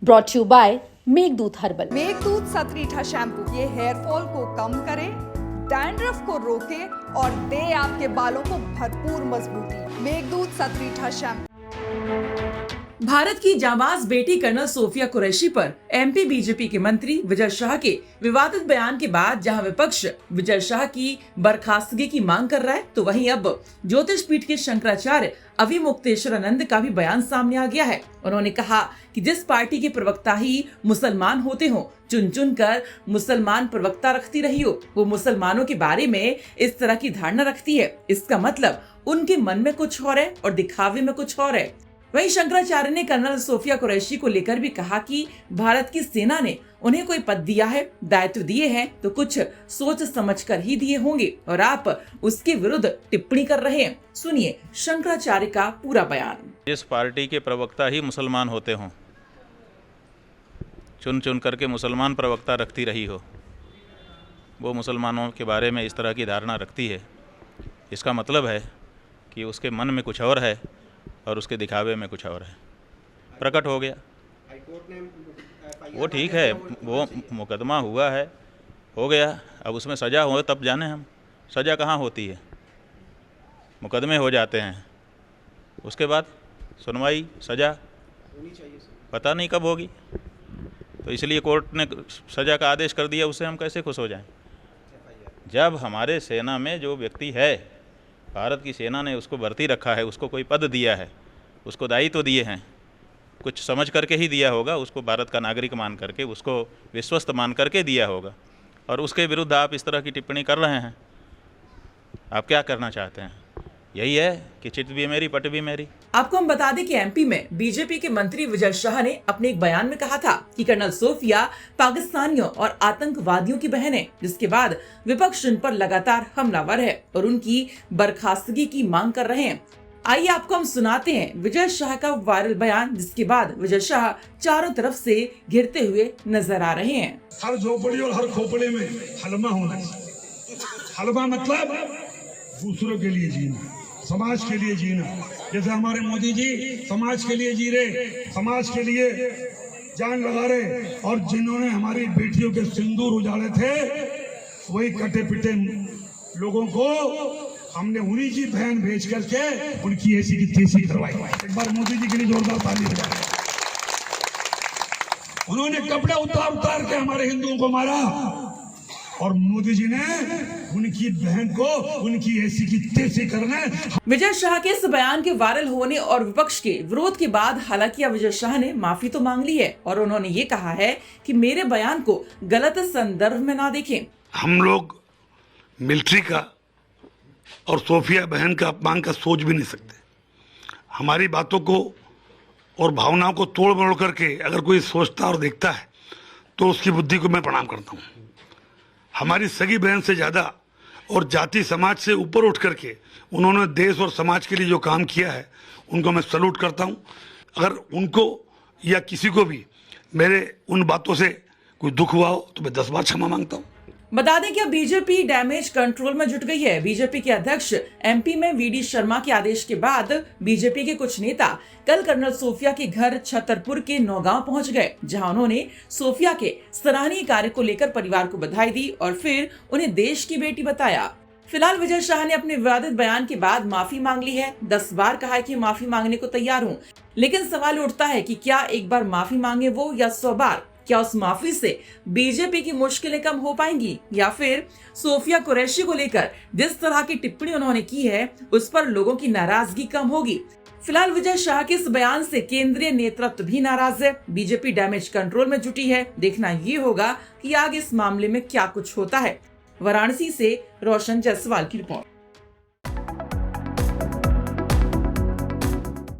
Brought you by Meghdoot herbal. Meghdoot Satritha shampoo ये hair fall को कम करे, डैंड्रफ को रोके और दे आपके बालों को भरपूर मजबूती। मेघदूत सतरीठा शैम्पू। भारत की जाबाज बेटी कर्नल सोफिया कुरैशी पर एमपी बीजेपी के मंत्री विजय शाह के विवादित बयान के बाद जहां विपक्ष विजय शाह की बर्खास्तगी की मांग कर रहा है, तो वहीं अब ज्योतिष पीठ के शंकराचार्य अविमुक्तेश्वरानंद का भी बयान सामने आ गया है। उन्होंने कहा कि जिस पार्टी के प्रवक्ता ही मुसलमान होते हो, चुन चुन कर मुसलमान प्रवक्ता रखती रही हो, वो मुसलमानों के बारे में इस तरह की धारणा रखती है, इसका मतलब उनके मन में कुछ और है और दिखावे में कुछ और है। वहीं शंकराचार्य ने कर्नल सोफिया कुरैशी को लेकर भी कहा कि भारत की सेना ने उन्हें कोई पद दिया है, दायित्व दिए हैं, तो कुछ सोच समझ कर ही दिए होंगे और आप उसके विरुद्ध टिप्पणी कर रहे हैं। सुनिए शंकराचार्य का पूरा बयान। जिस पार्टी के प्रवक्ता ही मुसलमान होते हों, चुन चुन करके मुसलमान प्रवक्ता रखती रही हो, वो मुसलमानों के बारे में इस तरह की धारणा रखती है, इसका मतलब है कि उसके मन में कुछ और है और उसके दिखावे में कुछ और है। प्रकट हो गया, वो ठीक है, वो मुकदमा हुआ है, हो गया। अब उसमें सज़ा हो तब जाने हम। सज़ा कहाँ होती है, मुकदमे हो जाते हैं, उसके बाद सुनवाई सज़ा पता नहीं कब होगी। तो इसलिए कोर्ट ने सज़ा का आदेश कर दिया, उससे हम कैसे खुश हो जाएं? जब हमारे सेना में जो व्यक्ति है, भारत की सेना ने उसको भर्ती रखा है, उसको कोई पद दिया है, उसको दायित्व तो दिए हैं, कुछ समझ करके ही दिया होगा, उसको भारत का नागरिक मान करके, उसको विश्वस्त मान करके दिया होगा, और उसके विरुद्ध आप इस तरह की टिप्पणी कर रहे हैं। आप क्या करना चाहते हैं? यही है कि चित भी मेरी पट भी मेरी। आपको हम बता दें कि एमपी में बीजेपी के मंत्री विजय शाह ने अपने एक बयान में कहा था कि कर्नल सोफिया पाकिस्तानियों और आतंकवादियों की बहन है, जिसके बाद विपक्ष उन पर लगातार हमलावर है और उनकी बर्खास्तगी की मांग कर रहे हैं। आइए आपको हम सुनाते हैं विजय शाह का वायरल बयान, जिसके बाद विजय शाह चारों तरफ से घिरते हुए नजर आ रहे हैं। हर झोपड़ी और हर खोपड़े में हलमा होना चाहिए। हलमा मतलब दूसरों के लिए जीना, समाज के लिए जीना। जैसे हमारे मोदी जी समाज के लिए जी रहे, समाज के लिए जान लगा रहे, और जिन्होंने हमारी बेटियों के सिंदूर उजाड़े थे, वही कटे पिटे लोगों को हमने उन्हीं की बहन भेज करके उनकी ऐसी की तैसी करवाई। एक बार मोदी जी के लिए जोरदार ताली बजाएं। उन्होंने कपड़े उतार उतार के हमारे हिंदुओं को मारा, और मोदी जी ने उनकी बहन को उनकी ऐसी की तैसी करने। विजय शाह के इस बयान के वायरल होने और विपक्ष के विरोध के बाद हालांकि अब विजय शाह ने माफी तो मांग ली है और उन्होंने ये कहा है कि मेरे बयान को गलत संदर्भ में ना देखें। हम लोग मिलिट्री का और सोफिया बहन का अपमान का सोच भी नहीं सकते। हमारी बातों को और भावनाओं को तोड़ मरोड़ करके अगर कोई सोचता और देखता है तो उसकी बुद्धि को मैं प्रणाम करता हूँ। हमारी सगी बहन से ज़्यादा और जाति समाज से ऊपर उठ करके उन्होंने देश और समाज के लिए जो काम किया है, उनको मैं सैल्यूट करता हूँ। अगर उनको या किसी को भी मेरे उन बातों से कोई दुख हुआ हो तो मैं 10 बार क्षमा मांगता हूँ। बता दें कि अब बीजेपी डैमेज कंट्रोल में जुट गई है। बीजेपी के अध्यक्ष एमपी में वीडी शर्मा के आदेश के बाद बीजेपी के कुछ नेता कल कर्नल सोफिया के घर छतरपुर के नौगांव पहुंच गए, जहां उन्होंने सोफिया के सराहनीय कार्य को लेकर परिवार को बधाई दी और फिर उन्हें देश की बेटी बताया। फिलहाल विजय शाह ने अपने विवादित बयान के बाद माफी मांग ली है। 10 बार कहा है कि माफी मांगने को तैयार हूँ, लेकिन सवाल उठता है कि क्या एक बार माफी मांगे वो या 100 बार? क्या उस माफी से बीजेपी की मुश्किलें कम हो पाएंगी, या फिर सोफिया कुरैशी को लेकर जिस तरह की टिप्पणी उन्होंने की है उस पर लोगों की नाराजगी कम होगी? फिलहाल विजय शाह के इस बयान से केंद्रीय नेतृत्व भी नाराज है। बीजेपी डैमेज कंट्रोल में जुटी है। देखना ये होगा कि आगे इस मामले में क्या कुछ होता है। वाराणसी से रोशन जायसवाल की रिपोर्ट।